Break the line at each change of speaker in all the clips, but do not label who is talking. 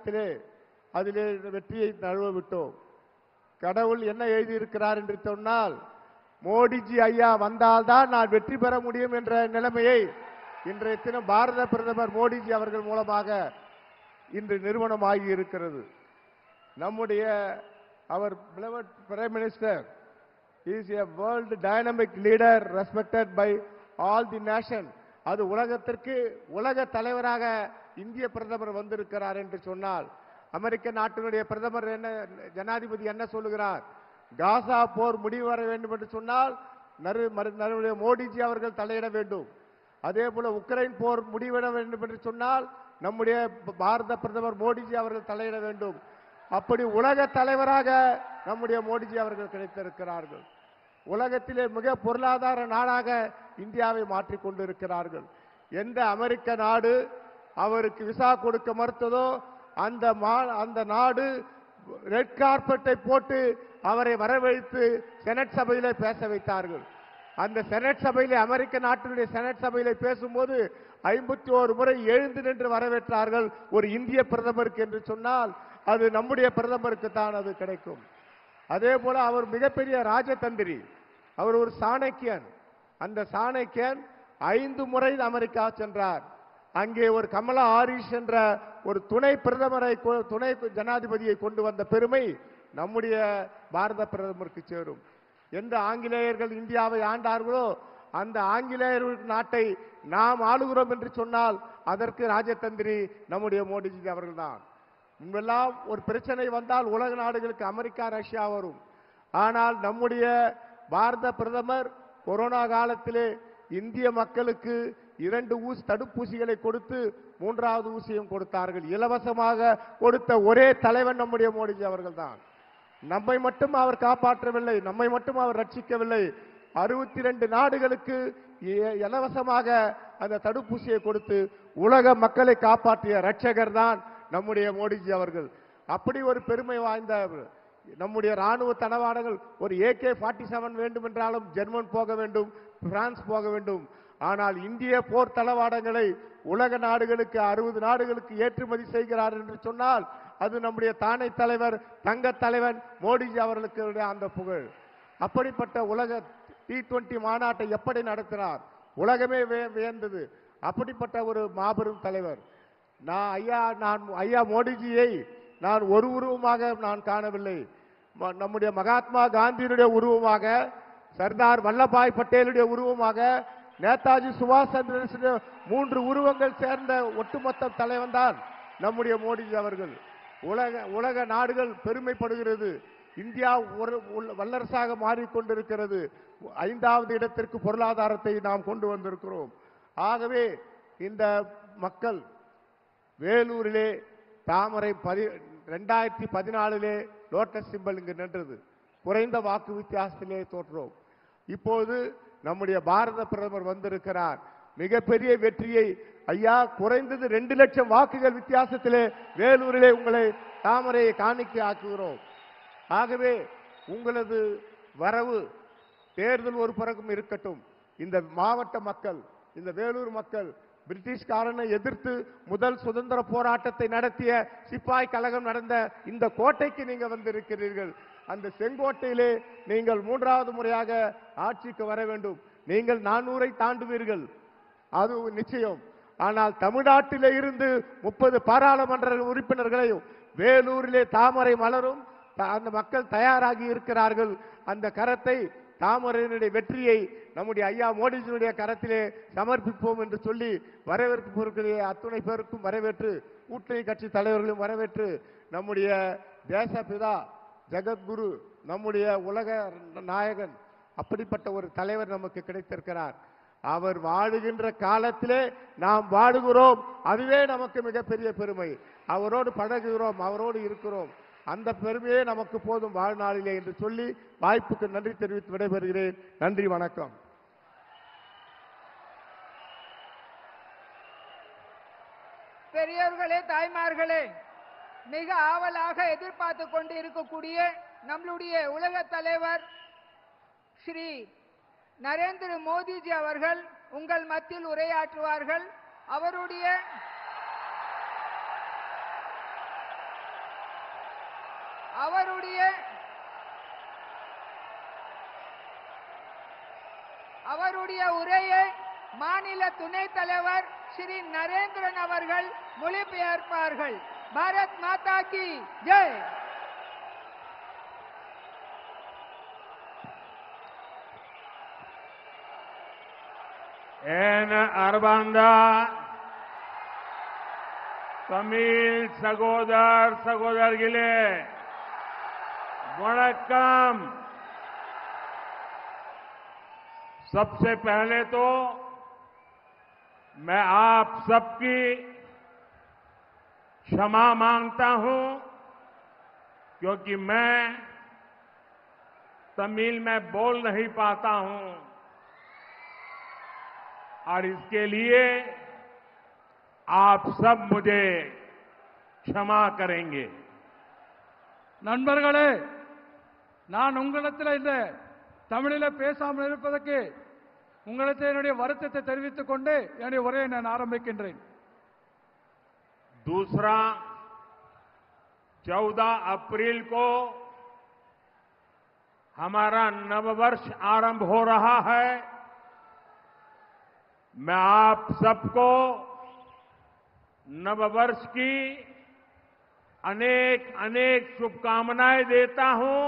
வித்தியாசத்திலே அதிலே வெற்றியை நழுவ விட்டோம். கடவுள் என்ன எழுதியிருக்கிறார் என்று சொன்னால், மோடிஜி ஐயா வந்தால்தான் நான் வெற்றி பெற முடியும் என்ற நிலைமையை இன்றைய தினம் பாரத பிரதமர் மோடிஜி அவர்கள் மூலமாக இன்று நிறுவனமாகி இருக்கிறது. நம்முடைய அவர் beloved Prime Minister is a world dynamic leader respected by all the nation. அது உலகத்திற்கு உலக தலைவராக இந்திய பிரதமர் வந்திருக்கிறார் என்று சொன்னால், அமெரிக்க நாட்டினுடைய பிரதமர் என்ன, ஜனாதிபதி என்ன சொல்லுகிறார்? காசா போர் முடிவு வர வேண்டும் என்று சொன்னால் மோடிஜி அவர்கள் தலையிட வேண்டும். அதே போல உக்ரைன் போர் முடிவிட வேண்டும் என்று சொன்னால் நம்முடைய பாரத பிரதமர் மோடிஜி அவர்கள் தலையிட வேண்டும். அப்படி உலக தலைவராக நம்முடைய மோடிஜி அவர்கள் கிடைத்திருக்கிறார்கள். உலகத்திலே மிக பொருளாதார நாடாக இந்தியாவை மாற்றிக் கொண்டிருக்கிறார்கள். எந்த அமெரிக்க நாடு அவருக்கு விசா கொடுக்க மறுத்ததோ அந்த நாடு ரெட் கார்பெட்டை போட்டு அவரை வரவழைத்து செனட் சபையிலே பேச வைத்தார்கள். அந்த செனட் சபையிலே, அமெரிக்க நாட்டினுடைய செனட் சபையிலே பேசும்போது 51 முறை எழுந்து நின்று வரவேற்றார்கள். ஒரு இந்திய பிரதமருக்கு என்று சொன்னால் அது நம்முடைய பிரதமருக்கு தான் அது கிடைக்கும். அதே போல அவர் மிகப்பெரிய ராஜதந்திரி, அவர் ஒரு சாணக்கியன். அந்த சாணக்கியன் 5 முறை அமெரிக்கா சென்றார். அங்கே ஒரு கமலா ஹாரிஸ் என்ற ஒரு துணை ஜனாதிபதியை கொண்டு வந்த பெருமை நம்முடைய பாரத பிரதமருக்கு சேரும். எந்த ஆங்கிலேயர்கள் இந்தியாவை ஆண்டார்களோ அந்த ஆங்கிலேயர் நாட்டை நாம் ஆளுகிறோம் என்று சொன்னால் அதற்கு ராஜதந்திரி நம்முடைய மோடிஜி அவர்கள்தான். முன்பெல்லாம் ஒரு பிரச்சனை வந்தால் உலக நாடுகளுக்கு அமெரிக்கா, ரஷ்யா வரும். ஆனால் நம்முடைய பாரத பிரதமர் கொரோனா காலத்திலே இந்திய மக்களுக்கு 2 தடுப்பூசிகளை கொடுத்து 3வது ஊசியும் கொடுத்தார்கள். இலவசமாக கொடுத்த ஒரே தலைவன் நம்முடைய மோடிஜி அவர்கள் தான். நம்மை மட்டும் அவர் காப்பாற்றவில்லை, நம்மை மட்டும் அவர் ரட்சிக்கவில்லை. 62 நாடுகளுக்கு இலவசமாக அந்த தடுப்பூசியை கொடுத்து உலக மக்களை காப்பாற்றிய ரட்சகர் தான் நம்முடைய மோடிஜி அவர்கள். அப்படி ஒரு பெருமை வாய்ந்த நம்முடைய ராணுவ தளவாடங்கள், ஒரு AK-47 வேண்டும் என்றாலும் ஜெர்மன் போக வேண்டும், பிரான்ஸ் போக வேண்டும். ஆனால் இந்திய போர் தளவாடங்களை உலக நாடுகளுக்கு 60 நாடுகளுக்கு ஏற்றுமதி செய்கிறார் என்று சொன்னால் அது நம்முடைய தானை தலைவர், தங்க தலைவன் மோடிஜி அவர்களுக்கு அந்த புகழ். அப்படிப்பட்ட உலக T20 மாநாட்டை எப்படி நடத்தினார், உலகமே வியந்தது. அப்படிப்பட்ட ஒரு மாபெரும் தலைவர். நான் ஐயா மோடிஜியை நான் ஒரு உருவமாக நான் காணவில்லை. நம்முடைய மகாத்மா காந்தியினுடைய உருவமாக, சர்தார் வல்லபாய் பட்டேலுடைய உருவமாக, நேதாஜி சுபாஷ் சந்திர 3 உருவங்கள் சேர்ந்த ஒட்டுமொத்த தலைவன் தான் நம்முடைய மோடிஜி அவர்கள். உலக நாடுகள் பெருமைப்படுகிறது. இந்தியா ஒரு வல்லரசாக மாறிக்கொண்டிருக்கிறது. 5வது இடத்திற்கு பொருளாதாரத்தை நாம் கொண்டு வந்திருக்கிறோம். ஆகவே இந்த மக்கள் வேலூரிலே தாமரை 2014 லோட்டஸ் சிம்பல் இங்கு நின்றது. குறைந்த வாக்கு வித்தியாசத்திலே தோற்றோம். இப்போது நம்முடைய பாரத பிரதமர் வந்திருக்கிறார். மிகப்பெரிய வெற்றியை ஐயா, குறைந்தது 2 லட்சம் வாக்குகள் வித்தியாசத்திலே வேலூரிலே உங்களை தாமரையை காணிக்கை ஆக்குகிறோம். ஆகவே உங்களது வரவு தேர்தல் ஒரு புறக்கும் இருக்கட்டும். இந்த மாவட்ட மக்கள், இந்த வேலூர் மக்கள் பிரிட்டிஷ்காரனை எதிர்த்து முதல் சுதந்திர போராட்டத்தை நடத்திய சிப்பாய் கழகம் நடந்த இந்த கோட்டைக்கு நீங்க வந்திருக்கிறீர்கள். அந்த செங்கோட்டையிலே நீங்கள் 3வது முறையாக ஆட்சிக்கு வர வேண்டும். நீங்கள் 400-ஐ தாண்டுவீர்கள், அது நிச்சயம். ஆனால் தமிழ்நாட்டிலே இருந்து 30 பாராளுமன்ற உறுப்பினர்களையும் வேலூரிலே தாமரை மலரும். அந்த மக்கள் தயாராகி இருக்கிறார்கள். அந்த கரத்தை, தாமரையினுடைய வெற்றியை நம்முடைய ஐயா மோடிஜியுடைய கரத்திலே சமர்ப்பிப்போம் என்று சொல்லி வரவேற்பு அத்துணை பேருக்கும் வரவேற்று, கூட்டணி கட்சி தலைவர்களும் வரவேற்று, நம்முடைய தேசபிதா ஜெகத்குரு, நம்முடைய உலக நாயகன், அப்படிப்பட்ட ஒரு தலைவர் நமக்கு கிடைத்திருக்கிறார். அவர் வாழுகின்ற காலத்திலே நாம் வாழுகிறோம். அதுவே நமக்கு மிகப்பெரிய பெருமை. அவரோடு பழகுகிறோம், அவரோடு இருக்கிறோம். அந்த பெருமையே நமக்கு போதும் வாழ்நாளிலே என்று சொல்லி வாய்ப்புக்கு நன்றி தெரிவித்து விடைபெறுகிறேன். நன்றி, வணக்கம்.
பெரியவர்களே, தாய்மார்களே, மிக ஆவலாக எதிர்பார்த்து கொண்டு இருக்கக்கூடிய நம்மளுடைய உலக தலைவர் ஸ்ரீ நரேந்திர மோடிஜி அவர்கள் உங்கள் மத்தியில் உரையாற்றுவார்கள். அவருடைய அவருடைய உரையை மாநில துணைத் தலைவர் ஸ்ரீ நரேந்திரன் அவர்கள் மொழிபெயர்ப்பார்கள். பாரத் மாதா கி ஜெய்.
என் அன்பார்ந்த தமிழ் சகோதரர்களே, वणक्कम। सबसे पहले तो मैं आप सबकी क्षमा मांगता हूं, क्योंकि मैं तमिल में बोल नहीं पाता हूं और इसके लिए आप सब मुझे क्षमा करेंगे।
நண்பர்களே, நான் உங்களிடத்தில் இந்த தமிழில் பேசாமல் இருப்பதற்கு உங்களுக்கு என்னுடைய வருத்தத்தை தெரிவித்துக் கொண்டு என்னுடைய உரையை நான் ஆரம்பிக்கின்றேன்.
दूसरा, 14 अप्रैल को हमारा नववर्ष आरंभ हो रहा है। मैं आप सबको नववर्ष की अनेक अनेक शुभकामनाएं देता हूं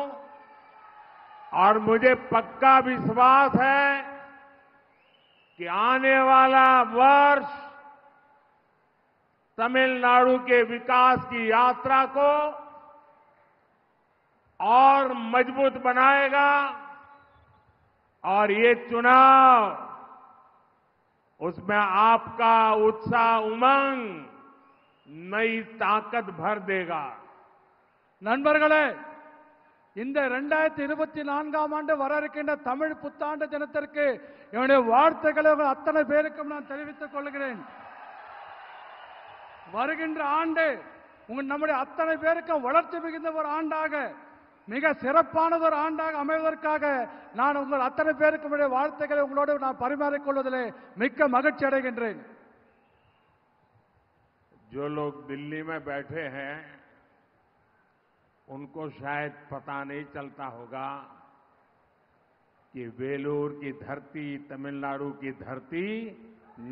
और मुझे पक्का विश्वास है कि आने वाला वर्ष तमिलनाडु के विकास की यात्रा को और मजबूत बनाएगा और ये चुनाव उसमें आपका उत्साह, उमंग, नई ताकत भर देगा।
நண்பர்களே, இந்த 2024ஆம் ஆண்டு வர இருக்கின்ற தமிழ் புத்தாண்டு தினத்திற்கு என்னுடைய வாழ்த்துக்களை அத்தனை பேருக்கும் நான் தெரிவித்துக் கொள்கிறேன். வருகின்ற ஆண்டு நம்முடைய அத்தனை பேருக்கும் வளர்ச்சி மிகுந்த ஒரு ஆண்டாக, மிக சிறப்பானது ஒரு ஆண்டாக அமைவதற்காக நான் உங்கள் அத்தனை பேருக்கும் வாழ்த்துக்களை உங்களோடு நான் பரிமாறிக்கொள்வதிலே மிக்க மகிழ்ச்சி அடைகின்றேன்.
जो लोग दिल्ली में बैठे हैं उनको शायद पता नहीं चलता होगा कि वेलूर की धरती, तमिलनाडु की धरती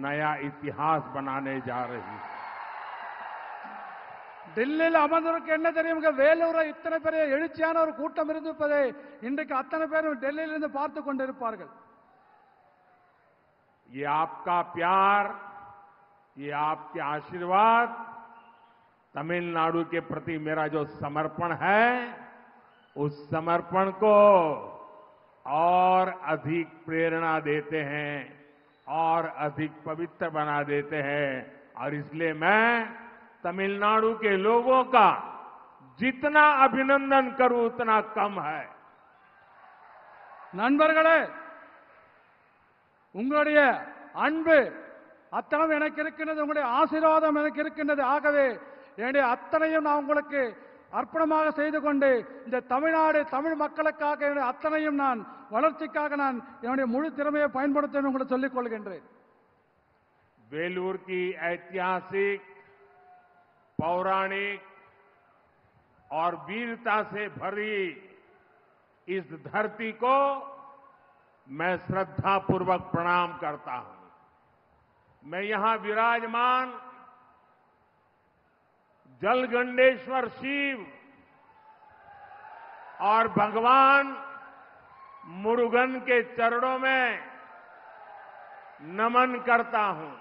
नया इतिहास बनाने जा रही है।
டெல்லியில் அமர்ந்தவருக்கு என்ன தெரியும்? வேலூரை இத்தனை பெரிய எழுச்சியான ஒரு கூட்டம் இருந்திருப்பதை இன்றைக்கு அத்தனை பேரும் டெல்லியிலிருந்து பார்த்து கொண்டிருப்பார்கள்.
ये आपका प्यार, ये आपके आशीर्वाद, तमिलनाडु के प्रति मेरा जो समर्पण है, उस समर्पण को और अधिक प्रेरणा देते हैं और अधिक पवित्र बना देते हैं। और इसलिए मैं तमिलनाडु के लोगों का जितना अभिनंदन करूं उतना कम है।
நண்பர்களே, உங்களுடைய அன்பு அத்தனை எனக்கு இருக்கின்றது, உங்களுடைய ஆசீர்வாதம் எனக்கு இருக்கின்றது. ஆகவே என்னுடைய அத்தனையும் நான் உங்களுக்கு அர்ப்பணமாக செய்து கொண்டு இந்த தமிழ்நாடு தமிழ் மக்களுக்காக என்னுடைய அத்தனையும் நான் வளர்ச்சிக்காக நான் என்னுடைய முழு திறமையை பயன்படுத்த உங்களுக்கு சொல்லிக் கொள்கின்றேன்.
वेलूर की ऐतिहासिक, पौराणिक और वीरता से भरी इस धरती को मैं श्रद्धापूर्वक प्रणाम करता हूं। मैं यहां विराजमान जलगंडेश्वर शिव और भगवान मुरुगन के चरणों में नमन करता हूं।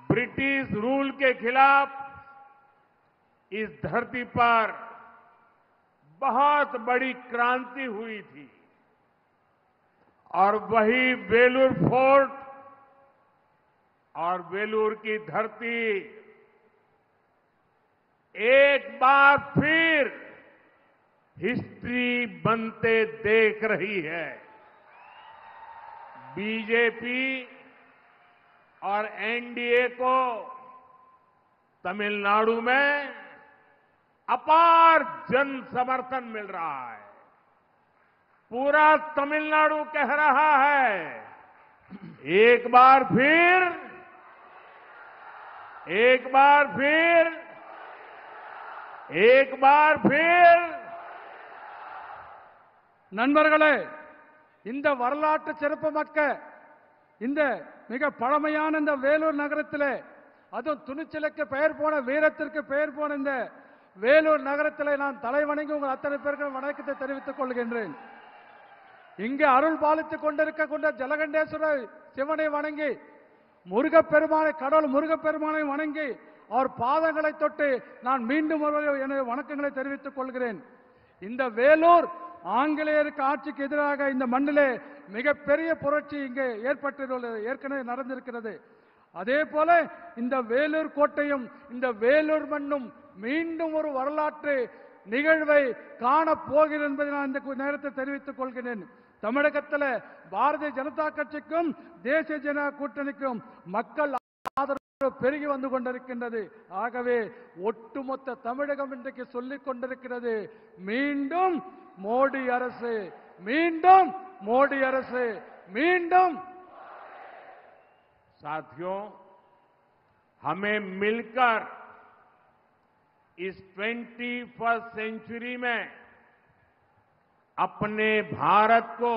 ब्रिटिश रूल के खिलाफ इस धरती पर बहुत बड़ी क्रांति हुई थी और वही वेलूर फोर्ट और वेलूर की धरती एक बार फिर हिस्ट्री बनते देख रही है। बीजेपी और एनडीए को तमिलनाडु में अपार जन समर्थन मिल रहा है। पूरा तमिलनाडु कह रहा है, एक बार फिर एक बार फिर
நண்பர்களே, இந்த வரலாற்று சிறப்புமிக்க இந்த மிக பழமையான இந்த வேலூர் நகரத்திலே, அதுவும் துணிச்சலுக்கு பெயர் போன, வீரத்திற்கு பெயர் போன இந்த வேலூர் நகரத்திலே நான் தலைவணங்கி உங்கள் அத்தனை பேருக்கு வணக்கத்தை தெரிவித்துக் கொள்கின்றேன். இங்கே அருள் பாலித்துக் கொண்டிருக்கக்கூடிய ஜலகண்டேஸ்வர சிவனை வணங்கி, முருகப்பெருமானை, கடவுள் முருகப்பெருமானை வணங்கி, அவர் பாதங்களை தொட்டு நான் மீண்டும் ஒருவரை எனது வணக்கங்களை தெரிவித்துக் கொள்கிறேன். இந்த வேலூர் ஆங்கிலேயருக்கு ஆட்சிக்கு எதிராக இந்த மண்ணிலே மிகப்பெரிய புரட்சி இங்கே ஏற்பட்டுள்ளது, ஏற்கனவே நடந்திருக்கிறது. அதே போல இந்த வேலூர் கோட்டையும் இந்த வேலூர் மண்ணும் மீண்டும் ஒரு வரலாற்று நிகழ்வை காணப் போகிறது என்பதை நான் இந்த நேரத்தை தெரிவித்துக் கொள்கிறேன். தமிழகத்தில் பாரதிய ஜனதா கட்சிக்கும் தேசிய ஜனநாயக கூட்டணிக்கும் மக்கள் ஆதரவு பெருகி வந்து கொண்டிருக்கின்றது. ஆகவே ஒட்டுமொத்த தமிழகம் இன்றைக்கு சொல்லிக் கொண்டிருக்கிறது, மீண்டும் மோடி அரசு, மீண்டும் மோடி அரசு, மீண்டும்.
साथियों, हमें मिलकर इस 21st सेंचुरी में अपने भारत को,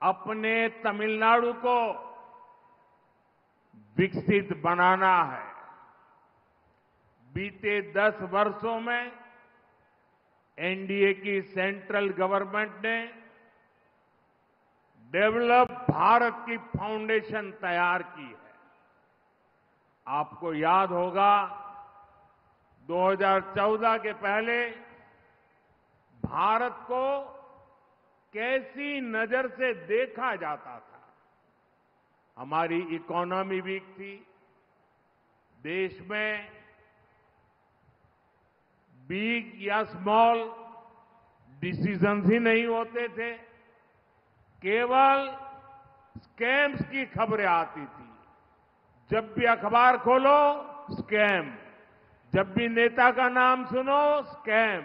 अपने तमिलनाडु को विकसित बनाना है। बीते 10 वर्षों में एनडीए की सेंट्रल गवर्नमेंट ने डेवलप भारत की फाउंडेशन तैयार की है। आपको याद होगा 2014 के पहले भारत को कैसी नजर से देखा जाता था। हमारी इकोनॉमी वीक थी, देश में बिग या स्मॉल डिसीजंस ही नहीं होते थे, केवल स्कैम्स की खबरें आती थी। जब भी अखबार खोलो स्कैम, जब भी नेता का नाम सुनो स्कैम।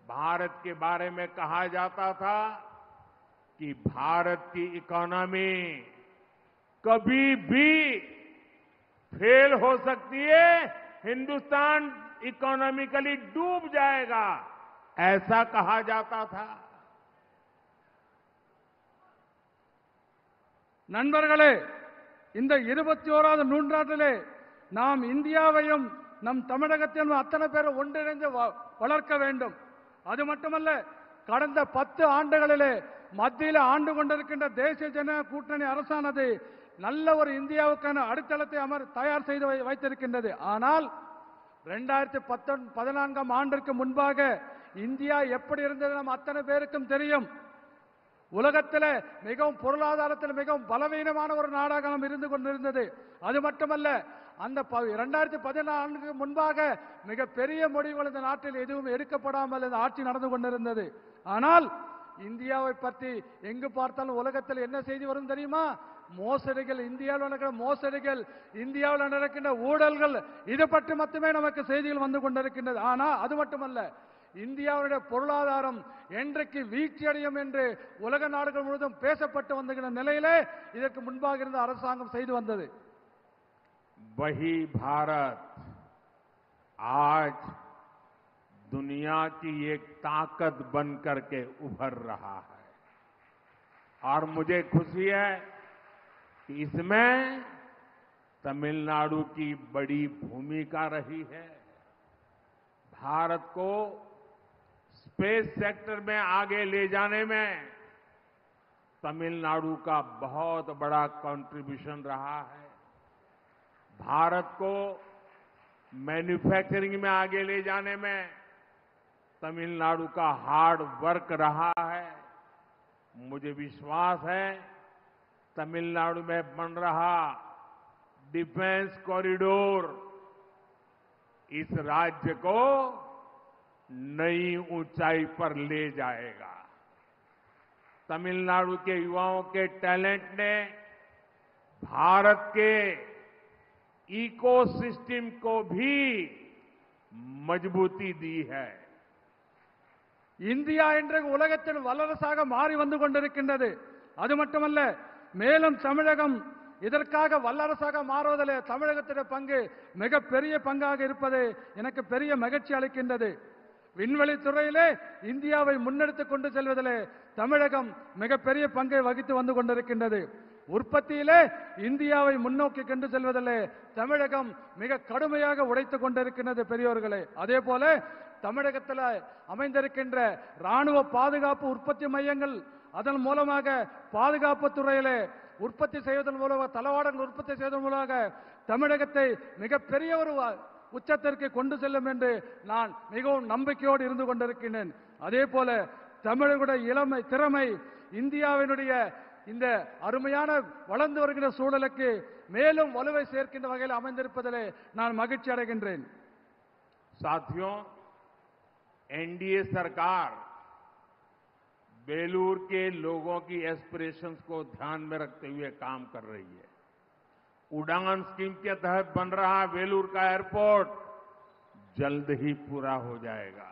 भारत के बारे में कहा जाता था कि भारत की इकोनॉमी कभी भी फेल हो सकती है, हिंदुस्तान इकोनॉमिकली डूब जाएगा, ऐसा कहा जाता था।
நண்பர்களே, இந்த 21வது நூற்றாண்டிலே நாம் இந்தியாவையும் நம் தமிழகத்தையும் அத்தனை பேரை ஒன்றிணைந்து வளர்க்க வேண்டும். அது மட்டுமல்ல, கடந்த 10 ஆண்டுகளிலே மத்தியில் ஆண்டு கொண்டிருக்கின்ற தேசிய ஜனநாயக கூட்டணி அரசானது நல்ல ஒரு இந்தியாவுக்கான அடித்தளத்தை தயார் செய்து வைத்திருக்கின்றது. ஆனால் 2014ஆம் ஆண்டிற்கு முன்பாக இந்தியா எப்படி இருந்தது நம் அத்தனை பேருக்கும் தெரியும். உலகத்தில் மிகவும் பொருளாதாரத்தில் மிகவும் பலவீனமான ஒரு நாடாக நாம் இருந்து கொண்டிருந்தது. அது மட்டுமல்ல, அந்த 2014 முன்பாக மிக பெரிய முடிவுகள் இந்த நாட்டில் எதுவும் எடுக்கப்படாமல் இந்த ஆட்சி நடந்து கொண்டிருந்தது. ஆனால் இந்தியாவை பற்றி எங்கு பார்த்தாலும் உலகத்தில் என்ன செய்தி வரும் தெரியுமா? மோசடிகள், இந்தியாவில் நடக்கிற மோசடிகள், இந்தியாவில் நடக்கின்ற ஊழல்கள், இது பற்றி மட்டுமே நமக்கு செய்திகள் வந்து கொண்டிருக்கின்றது. ஆனால் அது மட்டுமல்ல, இந்தியாவுடைய பொருளாதாரம் என்றைக்கு வீழ்ச்சியடையும் என்று உலக நாடுகள் முழுவதும் பேசப்பட்டு வந்திருக்கிற நிலையிலே இதற்கு முன்பாக இருந்த அரசாங்கம் செய்து வந்தது.
वही भारत आज दुनिया की एक ताकत बनकर के उभर रहा है और मुझे खुशी है कि इसमें तमिलनाडु की बड़ी भूमिका रही है। भारत को स्पेस सेक्टर में आगे ले जाने में तमिलनाडु का बहुत बड़ा कंट्रीब्यूशन रहा है। भारत को मैन्युफैक्चरिंग में आगे ले जाने में तमिलनाडु का हार्ड वर्क रहा है। मुझे विश्वास है तमिलनाडु में बन रहा डिफेंस कॉरिडोर इस राज्य को नई ऊंचाई पर ले जाएगा। तमिलनाडु के युवाओं के टैलेंट ने भारत के इकोसिस्टम को भी मजबूती दी है।
இந்தியா இன்றைக்கு உலகத்தில் வல்லரசாக மாறி வந்து கொண்டிருக்கின்றது. அது மட்டுமல்ல, மேலும் தமிழகம் இதற்காக வல்லரசாக மாறுவதிலே தமிழகத்தின் பங்கு மிகப்பெரிய பங்காக இருப்பது எனக்கு பெரிய மகிழ்ச்சி அளிக்கின்றது. விண்வெளி துறையிலே இந்தியாவை முன்னெடுத்துக் கொண்டு செல்வதிலே தமிழகம் மிகப்பெரிய பங்கை வகித்து வந்து கொண்டிருக்கின்றது. உற்பத்தியிலே இந்தியாவை முன்னோக்கி கொண்டு செல்வதிலே தமிழகம் மிக கடுமையாக உழைத்துக் கொண்டிருக்கின்றது பெரியோர்களே. அதே போல தமிழகத்தில் அமைந்திருக்கின்ற ராணுவ பாதுகாப்பு உற்பத்தி மையங்கள், அதன் மூலமாக பாதுகாப்பு துறையிலே உற்பத்தி செய்வதன் மூலமாக, தளவாடங்கள் உற்பத்தி செய்வதன் மூலமாக தமிழகத்தை மிகப்பெரிய ஒரு உச்சத்திற்கு கொண்டு செல்லும் என்று நான் மிகவும் நம்பிக்கையோடு இருந்து கொண்டிருக்கின்றேன். அதே போல தமிழர்களுடைய திறமை இந்தியாவினுடைய இந்த அருமையான வளர்ந்து வருகிற சூழலுக்கு மேலும் வலுவை சேர்க்கின்ற வகையில் அமைந்திருப்பதிலே நான் மகிழ்ச்சி அடைகின்றேன்.
साथियों, एनडीए सरकार बेलूर के लोगों की एस्पिरेशंस को ध्यान में रखते हुए काम कर रही है। उड़ान स्कीम के तहत बन रहा बेलूर का एयरपोर्ट जल्द ही पूरा हो जाएगा।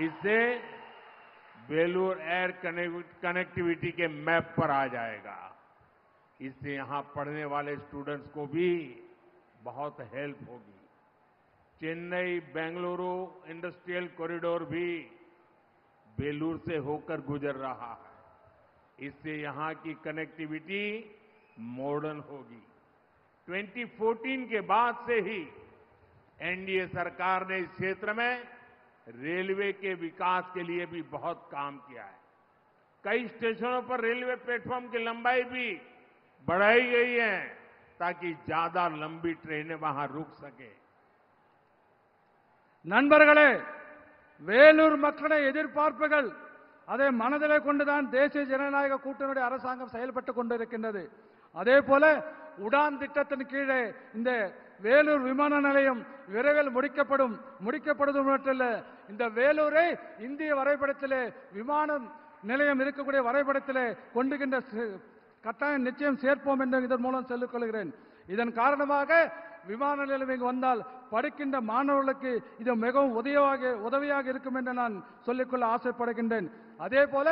इससे बेलूर एयर कनेक्टिविटी के मैप पर आ जाएगा। इससे यहां पढ़ने वाले स्टूडेंट्स को भी बहुत हेल्प होगी। चेन्नई बेंगलुरु इंडस्ट्रियल कॉरिडोर भी बेलूर से होकर गुजर रहा है। इससे यहां की कनेक्टिविटी मॉडर्न होगी। 2014 के बाद से ही एनडीए सरकार ने इस क्षेत्र में रेलवे के विकास के लिए भी बहुत काम किया है। कई स्टेशनों पर रेलवे प्लेटफॉर्म की लंबाई भी बढ़ाई गई है ताकि ज्यादा लंबी ट्रेनें वहां रुक सके।
நண்பர்களே, வேலூர் மக்களுடைய எதிர்பார்ப்புகள் அதை மனதிலே கொண்டுதான் தேசிய ஜனநாயக கூட்டணியுடைய அரசாங்கம் செயல்பட்டுக் கொண்டிருக்கின்றது. அதே போல உடான் திட்டத்தின் கீழே இந்த வேலூர் விமான நிலையம் விரைவில் முடிக்கப்படுவது மட்டுமல்ல, இந்த வேலூரை இந்திய வரைபடத்திலே விமான நிலையம் இருக்கக்கூடிய வரைபடத்திலே கொண்டுகின்ற கட்டாயம் நிச்சயம் சேர்ப்போம் என்று இதன் மூலம் சொல்லிக் கொள்கிறேன். இதன் காரணமாக விமான நிலையம் இங்கு வந்தால் படிக்கின்ற மாணவர்களுக்கு இது மிகவும் உதவியாக இருக்கும் என்று நான் சொல்லிக்கொள்ள ஆசைப்படுகின்றேன். அதே போல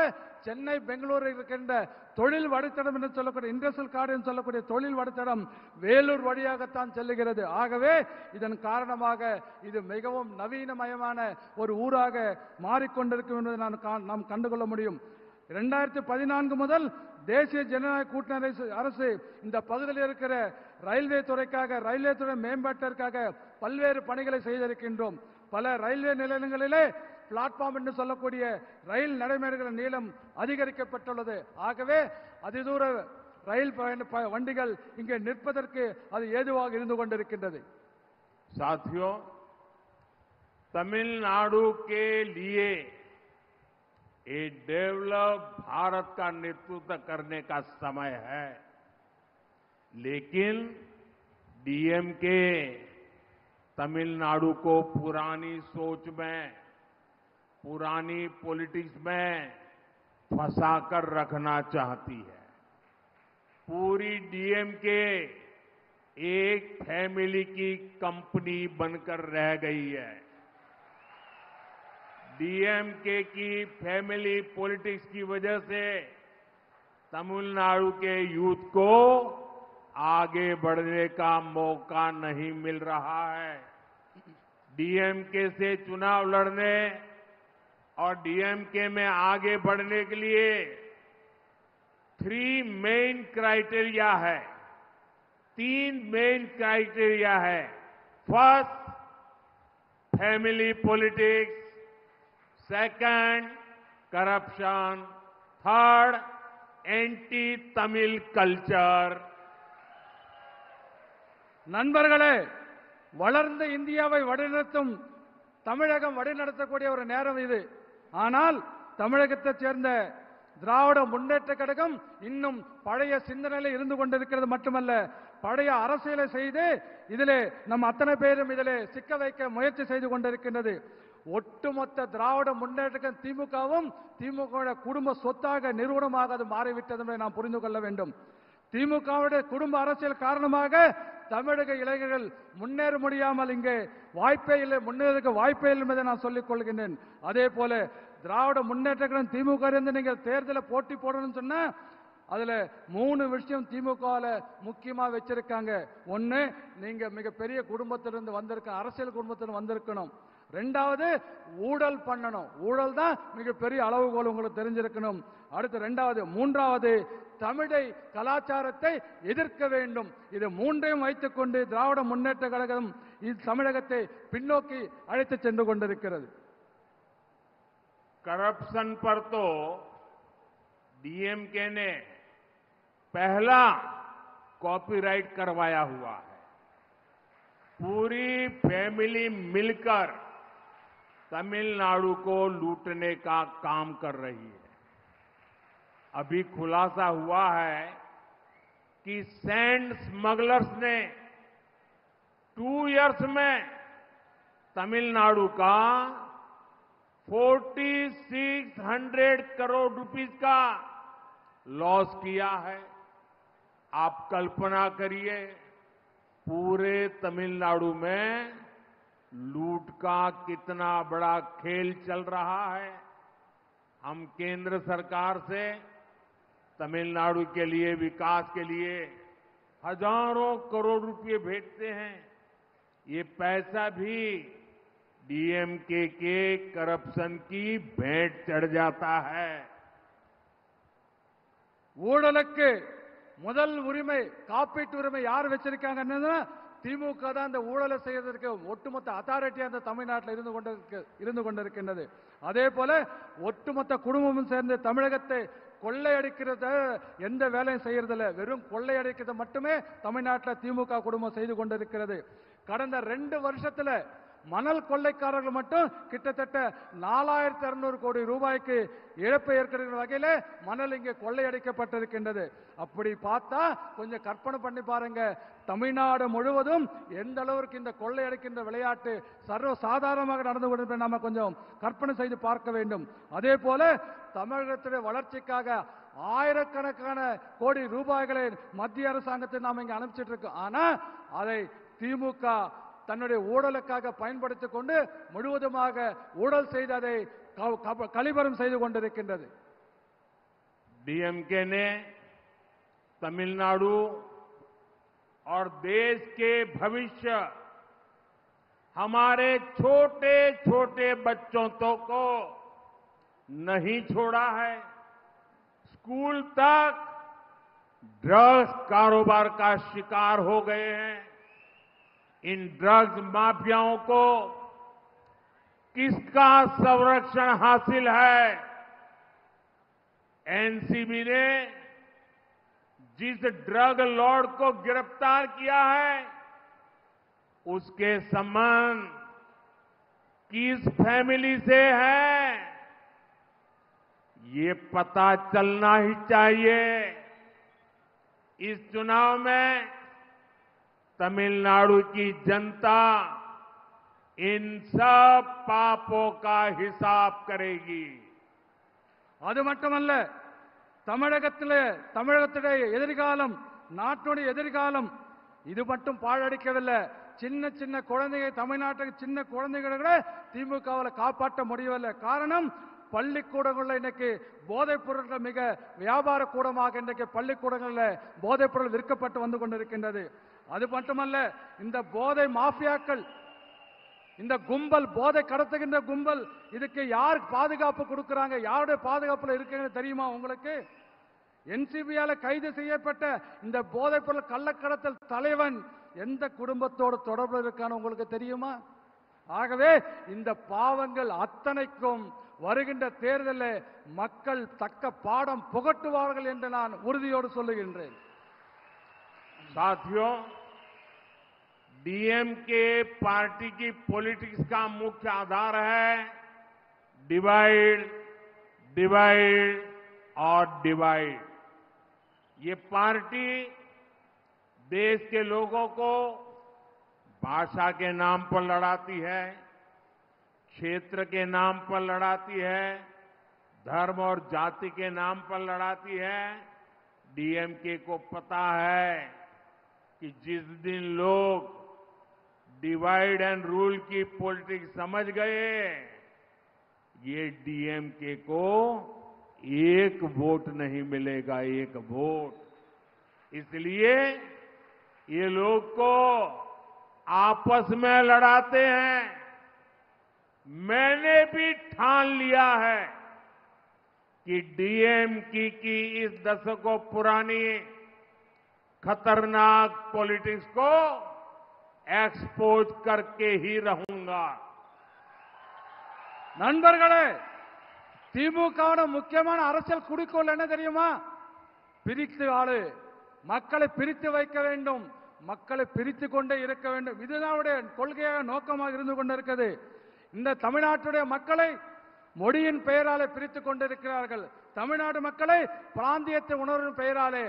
சென்னை பெங்களூரு இருக்கின்ற தொழில் வழித்தடம் என்று சொல்லக்கூடிய இண்டஸ்ட்ரியல் கார்டு என்று சொல்லக்கூடிய தொழில் வழித்தடம் வேலூர் வழியாகத்தான் செல்லுகிறது. ஆகவே இதன் காரணமாக இது மிகவும் நவீனமயமான ஒரு ஊராக மாறிக்கொண்டிருக்கும் என்பதை நாம் கண்டுகொள்ள முடியும். 2014 முதல் தேசிய ஜனநாயக கூட்டணி அரசு இந்த பகுதியில் இருக்கிற ரயில்வே துறை மேம்பாட்டிற்காக பல்வேறு பணிகளை செய்திருக்கின்றோம். பல ரயில்வே நிலையங்களிலே பிளாட்ஃபார்ம் என்று சொல்லக்கூடிய ரயில் நடைமேடைகளின் நீளம் அதிகரிக்கப்பட்டுள்ளது. ஆகவே அதிதூர ரயில் வண்டிகள் இங்கே நிற்பதற்கு அது ஏதுவாக இருந்து கொண்டிருக்கின்றது.
साथियों, तमिलनाडु के लिए एक डेवलप भारत का नेतृत्व करने का समय है, लेकिन डीएमके तमिलनाडु को पुरानी सोच में, पुरानी पॉलिटिक्स में फंसाकर रखना चाहती है। पूरी डीएमके एक फैमिली की कंपनी बनकर रह गई है। डीएमके की फैमिली पॉलिटिक्स की वजह से तमिलनाडु के यूथ को आगे बढ़ने का मौका नहीं मिल रहा है। डीएमके से चुनाव लड़ने और डीएमके में आगे बढ़ने के लिए 3 मेन क्राइटेरिया है, 3 मेन क्राइटेरिया है। First, family politics, second, corruption, third, anti Tamil culture.
நண்பர்களே, வளர்ந்த இந்தியாவை வழிநடத்தும் தமிழகம் வழிநடத்தக்கூடிய ஒரு நேரம் இது. ஆனால் தமிழகத்தைச் சேர்ந்த திராவிட முன்னேற்ற கழகம் இன்னும் பழைய சிந்தனையில் இருந்து கொண்டிருக்கிறது மட்டுமல்ல, பழைய அரசியலை செய்து இதிலே நம் அத்தனை பேரும் இதிலே சிக்க வைக்க முயற்சி செய்து கொண்டிருக்கின்றது. ஒட்டுமொத்த திராவிட முன்னேற்ற திமுகவும் திமுக குடும்ப சொத்தாக நிறுவனமாக அது மாறிவிட்டது என்பதை நாம் புரிந்து கொள்ள வேண்டும். திமுகவுடைய குடும்ப அரசியல் காரணமாக தமிழக இளைஞர்கள் முன்னேற முடியாமல் இங்கே முன்னேறதுக்கு வாய்ப்பே இல்லை என்பதை நான் சொல்லிக் கொள்கின்றேன். அதே போல திராவிட முன்னேற்ற கழகம் திமுக இருந்து நீங்கள் தேர்தலில் போட்டி போடணும்னு சொன்னா அதுல 3 விஷயம் திமுகல முக்கியமா வச்சிருக்காங்க. ஒண்ணு, நீங்க மிகப்பெரிய குடும்பத்திலிருந்து வந்திருக்க, அரசியல் குடும்பத்திலிருந்து வந்திருக்கணும். ரெண்டாவது, ஊழல் பண்ணணும். ஊழல் தான் மிகப்பெரிய அளவுகோல் உங்களுக்கு தெரிஞ்சிருக்கணும். அடுத்து ரெண்டாவது. மூன்றாவது, தமிழை கலாச்சாரத்தை எதிர்க்க வேண்டும். இது மூன்றையும் வைத்துக் கொண்டு திராவிட முன்னேற்ற கழகம் தமிழகத்தை பின்னோக்கி அழைத்து சென்று கொண்டிருக்கிறது.
करप्शन पर तो डीएमके ने पहला कॉपीराइट करवाया हुआ है। पूरी फैमिली मिलकर तमिलनाडु को लूटने का काम कर रही है। अभी खुलासा हुआ है कि सैंड स्मगलर्स ने 2 इयर्स में तमिलनाडु का 4600 करोड़ रुपीस का लॉस किया है। आप कल्पना करिए, पूरे तमिलनाडु में लूट का कितना बड़ा खेल चल रहा है। हम केंद्र सरकार से तमिलनाडु के लिए, विकास के लिए हजारों करोड़ रुपए भेजते हैं। ये पैसा भी डीएमके के करप्शन की भेंट चढ़ जाता है।
ஊழலுக்கு முதல் உரிமை, காப்பீட்டு உரிமை யார் வச்சிருக்காங்கன்னா திமுக தான். அந்த ஊழலை செய்வதற்கு ஒட்டுமொத்த அத்தாரிட்டி அந்த தமிழ்நாட்டில் இருந்து கொண்டிருக்கின்றது. அதே போல ஒட்டுமொத்த குடும்பமும் சேர்ந்து தமிழகத்தை கொள்ளையடிக்கிறத எந்த வேலையும் செய்யறதில்ல. வெறும் கொள்ளையடிக்கிறத மட்டுமே தமிழ்நாட்டில் திமுக குடும்பம் செய்து கொண்டிருக்கிறது. கடந்த 2 வருஷத்துல மணல் கொள்ளைக்காரர்கள் மட்டும் கிட்டத்தட்ட 4600 கோடி ரூபாய்க்கு இழப்பை ஏற்படுகிற வகையில மணல் இங்கே கொள்ளையடிக்கப்பட்டிருக்கின்றது. அப்படி பார்த்தா கொஞ்சம் கற்பனை பண்ணி பாருங்க, தமிழ்நாடு முழுவதும் எந்த அளவுக்கு இந்த கொள்ளையடிக்கின்ற விளையாட்டு சர்வ சாதாரணமாக நடந்து கொண்டிருப்பதை நாம கொஞ்சம் கற்பனை செய்து பார்க்க வேண்டும். அதே போல தமிழகத்துடைய வளர்ச்சிக்காக ஆயிரக்கணக்கான கோடி ரூபாய்களை மத்திய அரசாங்கத்தை நாம இங்க அனுப்பிச்சிட்டு இருக்கோம். ஆனா அதை திமுக தன்னுடைய ஊழலுக்காக பயன்படுத்திக் கொண்டு முழுவதுமாக ஊழல் செய்து அதை கழிவறம் செய்து கொண்டிருக்கின்றது.
डीएमके ने तमिलनाडु और देश के भविष्य, हमारे छोटे छोटे बच्चों को नहीं छोड़ा है। स्कूल तक ड्रग्स कारोबार का शिकार हो गए हैं। इन ड्रग्स माफियाओं को किसका संरक्षण हासिल है? एनसीबी ने जिस ड्रग लॉर्ड को गिरफ्तार किया है, उसके संबंध किस फैमिली से है, ये पता चलना ही चाहिए। इस चुनाव में तमिलनाडु की जनता इन सब पापों का हिसाब करेगी।
அது மட்டுமல்ல, தமிழகத்துடைய எதிர்காலம், நாட்டுடைய எதிர்காலம் இது மட்டும் பாழடிக்கவில்லை. சின்ன சின்ன குழந்தைகள், தமிழ்நாட்டுக்கு சின்ன குழந்தைகளை கூட திமுகவில் காப்பாற்ற முடியவில்லை. காரணம், பள்ளிக்கூடங்களில் இன்னைக்கு போதைப் பொருட்கள் மிக வியாபார கூடமாக இன்றைக்கு பள்ளிக்கூடங்களில் போதைப் பொருள் விற்கப்பட்டு வந்து கொண்டிருக்கின்றது. அது மட்டுமல்ல, இந்த போதை மாஃபியாக்கள், இந்த கும்பல், போதை கடத்துகின்ற கும்பல், இதுக்கு யார் பாதுகாப்பு கொடுக்கறாங்க, யாருடைய பாதுகாப்புல இருக்குன்னு தெரியுமா உங்களுக்கு? என்சிபியால கைது செய்யப்பட்ட இந்த போதைப் பொருள் கள்ளக்கடத்தல் தலைவன் எந்த குடும்பத்தோடு தொடர்பு இருக்கான்னு உங்களுக்கு தெரியுமா? ஆகவே இந்த பாவங்கள் அத்தனைக்கும் வருகின்ற தேர்தலில் மக்கள் தக்க பாடம் புகட்டுவார்கள் என்று நான் உறுதியோடு சொல்லுகின்றேன்.
साथियों, डीएमके पार्टी की पॉलिटिक्स का मुख्य आधार है डिवाइड, डिवाइड और डिवाइड। ये पार्टी देश के लोगों को भाषा के नाम पर लड़ाती है, क्षेत्र के नाम पर लड़ाती है, धर्म और जाति के नाम पर लड़ाती है। डीएमके को पता है कि जिस दिन लोग डिवाइड एंड रूल की पॉलिटिक्स समझ गए, ये डीएमके को एक वोट नहीं मिलेगा, एक वोट। इसलिए ये लोग को आपस में लड़ाते हैं। मैंने भी ठान लिया है कि डीएमके की इस दशकों पुरानी खतरनाक पॉलिटिक्स को एक्सपोज करके ही रहूंगा।
நண்பர்களே, திமுகவோட முக்கியமான அரசியல் குறிக்கோள் என்ன தெரியுமா? பிரித்து ஆளு, மக்களை பிரித்து வைக்க வேண்டும், மக்களை பிரித்து கொண்டே இருக்க வேண்டும். இதுதான் அவருடைய கொள்கையாக நோக்கமாக இருந்து கொண்டிருக்கிறது. இந்த தமிழ்நாட்டுடைய மக்களை மொழியின் பெயராலே பிரித்துக் கொண்டிருக்கிறார்கள். தமிழ்நாடு மக்களை பிராந்தியத்தை உணர்வின் பெயராலே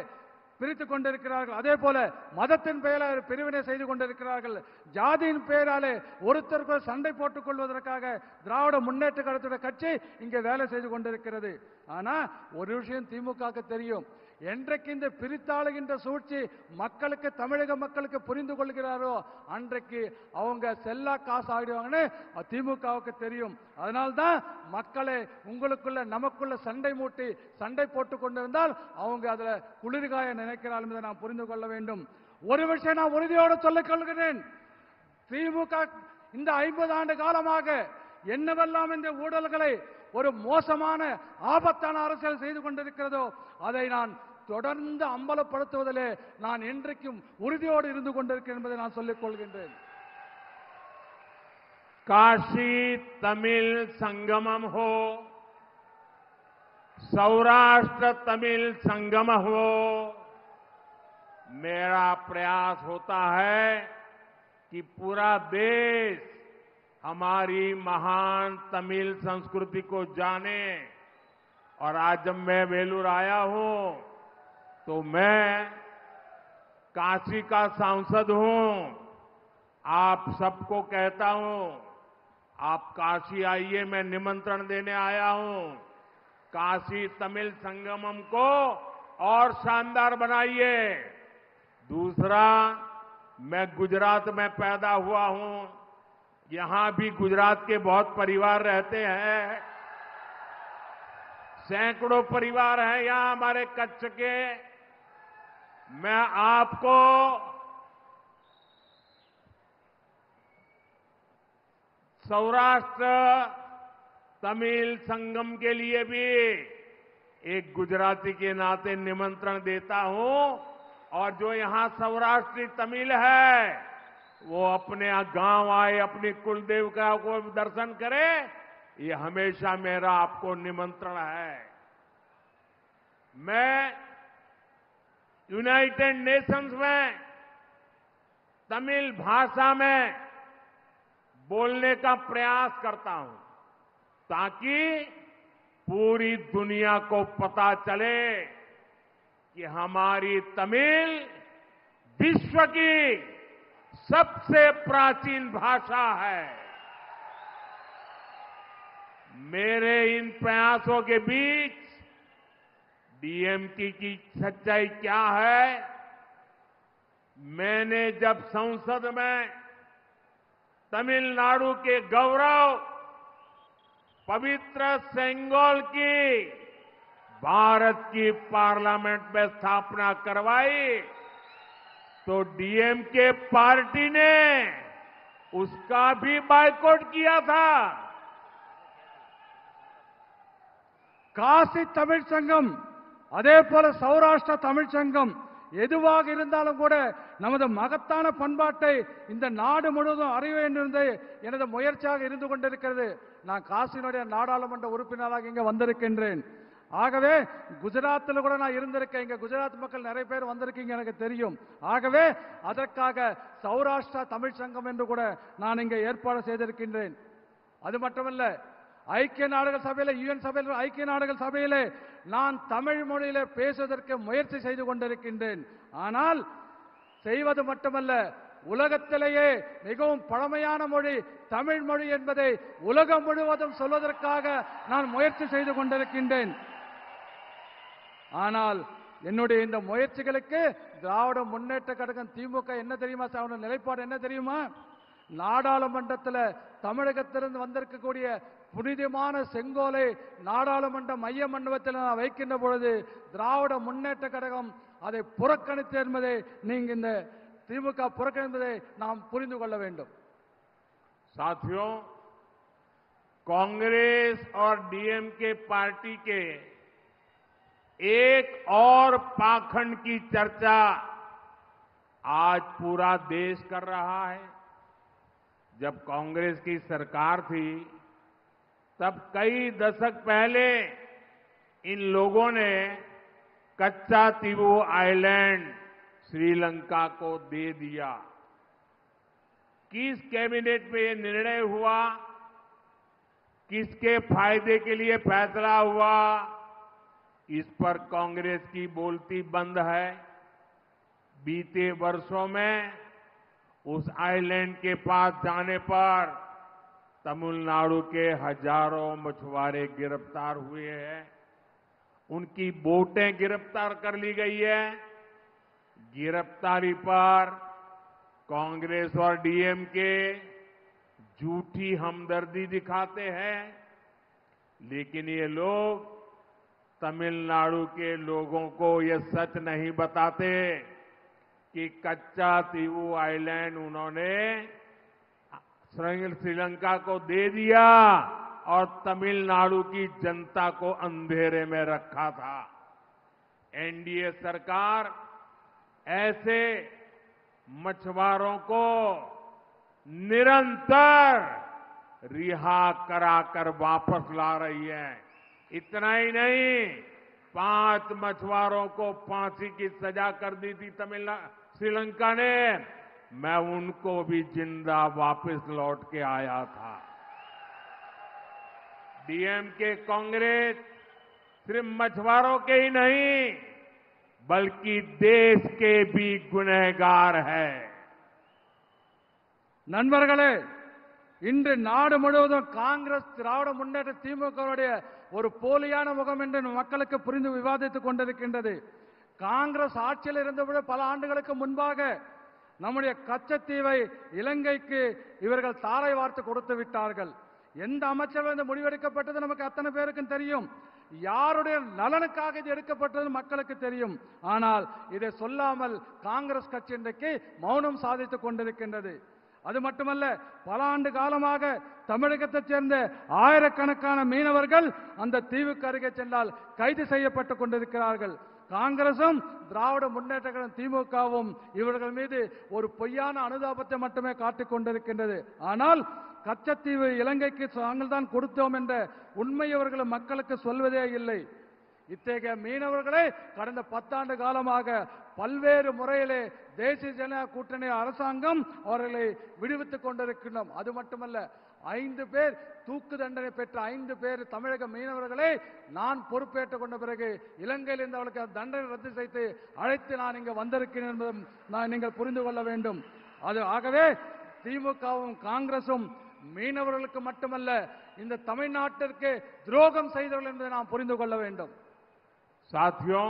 பிரித்துக் கொண்டிருக்கிறார்கள். அதே போல மதத்தின் பெயரால் பிரிவினை செய்து கொண்டிருக்கிறார்கள். ஜாதியின் பெயராலே ஒருத்தருக்கு சண்டை போட்டுக் கொள்வதற்காக திராவிட முன்னேற்ற கழகத்துடைய கட்சி இங்கே வேலை செய்து கொண்டிருக்கிறது. ஆனா ஒரு விஷயம் திமுகவுக்கு தெரியும். என்றைக்கு இந்த பிரித்தாளுகின்ற சூழ்ச்சி மக்களுக்கு, தமிழக மக்களுக்கு புரிந்து கொள்கிறாரோ அன்றைக்கு அவங்க செல்லா காசு ஆகிடுவாங்கன்னு திமுகவுக்கு தெரியும். அதனால்தான் மக்களை உங்களுக்குள்ள நமக்குள்ள சண்டை மூட்டி சண்டை போட்டுக் கொண்டிருந்தால் அவங்க அதுல குளிர்காய நினைக்கிறார்கள் என்பதை நாம் புரிந்து கொள்ள வேண்டும். ஒரு விஷயம் நான் உறுதியோடு சொல்லிக் கொள்கிறேன். திமுக இந்த 50 ஆண்டு காலமாக என்னவெல்லாம் இந்த ஊழல்களை ஒரு மோசமான ஆபத்தான அரசியல் செய்து கொண்டிருக்கிறதோ அதை நான் தொடர்ந்து அம்பலப்படுத்துவதிலே நான் இன்றைக்கும் உறுதியோடு இருந்து கொண்டிருக்கிறேன் என்பதை நான் சொல்லிக் கொள்கின்றேன்.
काशी तमिल संगमम हो, सौराष्ट्र तमिल संगम हो, मेरा प्रयास होता है कि पूरा देश हमारी महान तमिल संस्कृति को जाने। और आज जब मैं वेलूर आया हूं तो मैं काशी का सांसद हूं। आप सबको कहता हूं, आप काशी आइए, मैं निमंत्रण देने आया हूं। काशी तमिल संगमम को और शानदार बनाइए। दूसरा, मैं गुजरात में पैदा हुआ हूं। यहां भी गुजरात के बहुत परिवार रहते हैं, सैकड़ों परिवार हैं यहां हमारे कच्छ के। मैं आपको सौराष्ट्र तमिल संगम के लिए भी एक गुजराती के नाते निमंत्रण देता हूं। और जो यहां सौराष्ट्री तमिल है वो अपने गांव आए, अपनी कुलदेवता को दर्शन करे। ये हमेशा मेरा आपको निमंत्रण है। मैं यूनाइटेड नेशंस में तमिल भाषा में बोलने का प्रयास करता हूं ताकि पूरी दुनिया को पता चले कि हमारी तमिल विश्व की सबसे प्राचीन भाषा है। मेरे इन प्रयासों के बीच डीएमके की सच्चाई क्या है? मैंने जब संसद में तमिलनाडु के गौरव पवित्र सेंगोल की भारत की पार्लियामेंट में स्थापना करवाई तो डीएमके पार्टी ने उसका भी बायकॉट किया था।
காசி தமிழ் சங்கம், அதே போல சௌராஷ்டிர தமிழ் சங்கம் எதுவாக இருந்தாலும் கூட நமது மகத்தான பண்பாட்டை இந்த நாடு முழுவதும் அறிய வேண்டும் என்பது எனது முயற்சியாக இருந்து கொண்டிருக்கிறது. நான் காசியினுடைய நாடாளுமன்ற உறுப்பினராக இங்க வந்திருக்கின்றேன். ஆகவே குஜராத்தில் கூட நான் இருந்திருக்கேன். இங்க குஜராத் மக்கள் நிறைய பேர் வந்திருக்கீங்க, எனக்கு தெரியும். ஆகவே அதற்காக சௌராஷ்டிரா தமிழ் சங்கம் என்று கூட நான் இங்க ஏற்பாடு செய்திருக்கின்றேன். அது மட்டுமல்ல, ஐக்கிய நாடுகள் சபையில, யுஎன் சபையில், ஐக்கிய நாடுகள் சபையிலே நான் தமிழ் மொழியிலே பேசுவதற்கு முயற்சி செய்து கொண்டிருக்கின்றேன். ஆனால் செய்வது மட்டுமல்ல, உலகத்திலேயே மிகவும் பழமையான மொழி தமிழ் மொழி என்பதை உலகம் முழுவதும் சொல்வதற்காக நான் முயற்சி செய்து கொண்டிருக்கின்றேன். ஆனால் என்னுடைய இந்த முயற்சிகளுக்கு திராவிட முன்னேற்ற கழகம் திமுக என்ன தெரியுமா, நிலைப்பாடு என்ன தெரியுமா? நாடாளுமன்றத்தில் தமிழகத்திலிருந்து வந்திருக்கக்கூடிய புனிதமான செங்கோலை நாடாளுமன்ற மைய மண்டபத்தில் நான் வைக்கின்ற பொழுது திராவிட முன்னேற்ற கழகம் அதை புறக்கணித்து என்பதை நீங்க இந்த திமுக புறக்கணிப்பதை நாம் புரிந்து கொள்ள வேண்டும்.
साथियों, कांग्रेस और डीएमके पार्टी के एक और पाखंड की चर्चा आज पूरा देश कर रहा है। जब कांग्रेस की सरकार थी तब कई दशक पहले इन लोगों ने कच्चा तीवू आइलैंड श्रीलंका को दे दिया। किस कैबिनेट में ये निर्णय हुआ, किसके फायदे के लिए फैसला हुआ, इस पर कांग्रेस की बोलती बंद है। बीते वर्षों में उस आइलैंड के पास जाने पर तमिलनाडु के हजारों मछुआरे गिरफ्तार हुए हैं, उनकी बोटें गिरफ्तार कर ली गई है। गिरफ्तारी पर कांग्रेस और डीएमके झूठी हमदर्दी दिखाते हैं, लेकिन ये लोग तमिलनाडु के लोगों को ये सच नहीं बताते कि कच्चा तीवू आइलैंड उन्होंने श्रीलंका को दे दिया और तमिलनाडु की जनता को अंधेरे में रखा था। एनडीए सरकार ऐसे मछुआरों को निरंतर रिहा कराकर वापस ला रही है। इतना ही नहीं, 5 मछुआरों को फांसी की सजा कर दी थी श्रीलंका ने। मैं उनको भी जिंदा वापस लौट के आया था। डीएमके कांग्रेस सिर्फ मछुआरों के ही नहीं बल्कि देश के भी गुनहगार है।
நண்பர்களே, இன்று நாடு முழுவதும் காங்கிரஸ் திராவிட முன்னேற்ற திமுகவுடைய ஒரு போலியான முகம் என்று மக்களுக்கு புரிந்து விவாதித்துக் கொண்டிருக்கின்றது. காங்கிரஸ் ஆட்சியில் இருந்தபோது பல ஆண்டுகளுக்கு முன்பாக நம்முடைய கச்சத்தீவை இலங்கைக்கு இவர்கள் தாரை வார்த்து கொடுத்து விட்டார்கள். எந்த அமைச்சர்கள் இந்த முடிவெடுக்கப்பட்டது நமக்கு அத்தனை பேருக்கும் தெரியும். யாருடைய நலனுக்காக இது எடுக்கப்பட்டது மக்களுக்கு தெரியும். ஆனால் இதை சொல்லாமல் காங்கிரஸ் கட்சி இன்றைக்கு மௌனம் சாதித்துக் கொண்டிருக்கின்றது. அது மட்டுமல்ல, பல ஆண்டு காலமாக தமிழகத்தைச் சேர்ந்த ஆயிரக்கணக்கான மீனவர்கள் அந்த தீவுக்கு அருகே சென்றால் கைது செய்யப்பட்டுக் கொண்டிருக்கிறார்கள். காங்கிரசும் திராவிட முன்னேற்ற கழகம் திமுகவும் இவர்கள் மீது ஒரு பொய்யான அனுதாபத்தை மட்டுமே காட்டிக் கொண்டிருக்கின்றது. ஆனால் கச்சத்தீவு இலங்கைக்கு நாங்கள் தான் கொடுத்தோம் என்ற உண்மை அவர்கள் மக்களுக்கு சொல்வதே இல்லை. இத்தகைய மீனவர்களை கடந்த 10 ஆண்டு காலமாக பல்வேறு முறையிலே தேசிய ஜனநாயக கூட்டணி அரசாங்கம் அவர்களை விடுவித்துக் கொண்டிருக்கின்றோம். அது மட்டுமல்ல, 5 பேர் தூக்கு தண்டனை பெற்ற 5 பேர் தமிழக மீனவர்களை நான் பொறுப்பேற்றுக் கொண்ட பிறகு இலங்கையில் இருந்து அவர்களுக்கு தண்டனை ரத்து செய்து அழைத்து நான் இங்கு வந்திருக்கிறேன் என்பதும் நீங்கள் புரிந்து கொள்ள வேண்டும். அது ஆகவே திமுகவும் காங்கிரசும் மீனவர்களுக்கு மட்டுமல்ல இந்த தமிழ்நாட்டிற்கு துரோகம் செய்தவர்கள் என்பதை நாம் புரிந்து கொள்ள வேண்டும்.
साथियों,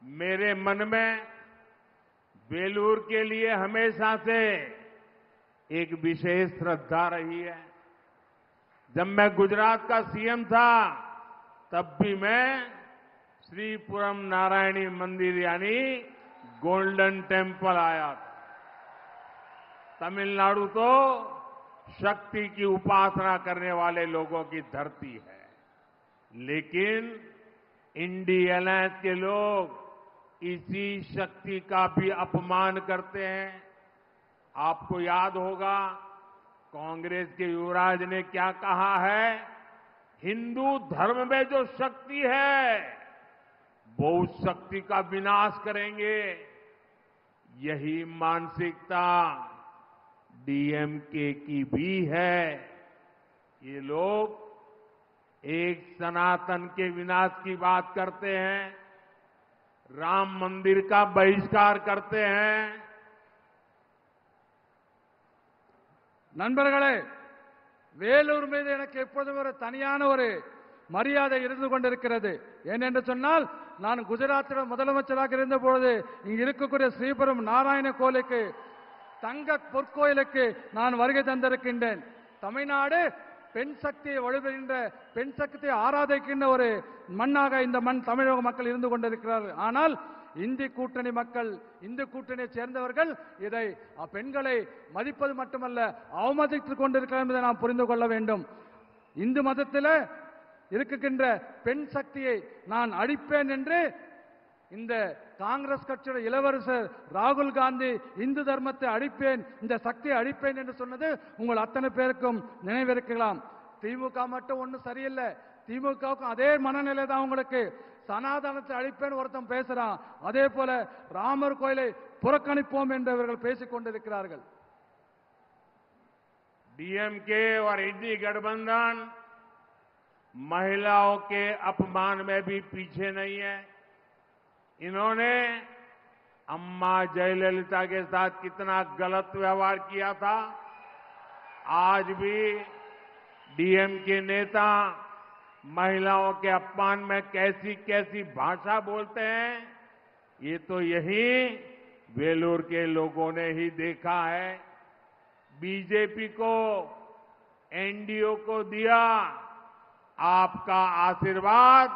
मेरे मन में बेलूर के लिए हमेशा से एक विशेष श्रद्धा रही है। जब मैं गुजरात का सीएम था तब भी मैं श्रीपुरम नारायणी मंदिर यानी गोल्डन टेम्पल आया था। तमिलनाडु तो शक्ति की उपासना करने वाले लोगों की धरती है, लेकिन इंडी अलायंस के लोग इसी शक्ति का भी अपमान करते हैं। आपको याद होगा कांग्रेस के युवराज ने क्या कहा है, हिंदू धर्म में जो शक्ति है वो उस शक्ति का विनाश करेंगे। यही मानसिकता डीएमके की भी है। ये लोग एक सनातन के विनाश की बात करते हैं, राम मंदिर का बहिष्कार करते हैं।
நண்பர்களே, வேலூர் மீது எனக்கு எப்போதும் ஒரு தனியான ஒரு மரியாதை இருந்து கொண்டிருக்கிறது. ஏனென்று சொன்னால், நான் குஜராத்தில் முதலமைச்சராக இருந்த பொழுது இங்கு இருக்கக்கூடிய ஸ்ரீபுரம் நாராயண கோயிலுக்கு தங்க பொற்கோயிலுக்கு நான் வருகை தந்திருக்கின்றேன். தமிழ்நாடு பெண் சக்தியை வலுப்பெறுகின்ற பெண் சக்தியை ஆராதிக்கின்ற ஒரு மண்ணாக இந்த மண் தமிழக மக்கள் இருந்து கொண்டிருக்கிறார்கள். ஆனால் இந்தி கூட்டணி மக்கள், இந்து கூட்டணியை சேர்ந்தவர்கள் இதை பெண்களை மதிப்பது மட்டுமல்ல அவமதித்துக் கொண்டிருக்கிறார் என்பதை நாம் புரிந்து கொள்ள வேண்டும். இந்து மதத்தில் இருக்கின்ற பெண் சக்தியை நான் அழிப்பேன் என்று இந்த காங்கிரஸ் கட்சியோட இளவரசர் ராகுல் காந்தி இந்து தர்மத்தை அழிப்பேன், இந்த சக்தியை அழிப்பேன் என்று சொன்னது உங்கள் அத்தனை பேருக்கும் நினைவிருக்கலாம். திமுக மட்டும் ஒன்றும் சரியில்லை, திமுகவுக்கும் அதே மனநிலை தான் உங்களுக்கு. சனாதனத்தை அழிப்பேன் ஒருத்தன் பேசுறான், அதே போல ராமர் கோயிலை புறக்கணிப்போம் என்று அவர்கள் பேசிக் கொண்டிருக்கிறார்கள்.
डीएमके और इंडी गठबंधन महिलाओं के अपमान में भी पीछे नहीं है। इन्होंने अम्मा जयललिता के साथ कितना गलत व्यवहार किया था, आज भी डीएमके नेता महिलाओं के अपमान में कैसी कैसी भाषा बोलते हैं, ये तो यही वेलूर के लोगों ने ही देखा है। बीजेपी को, एनडीओ को दिया आपका आशीर्वाद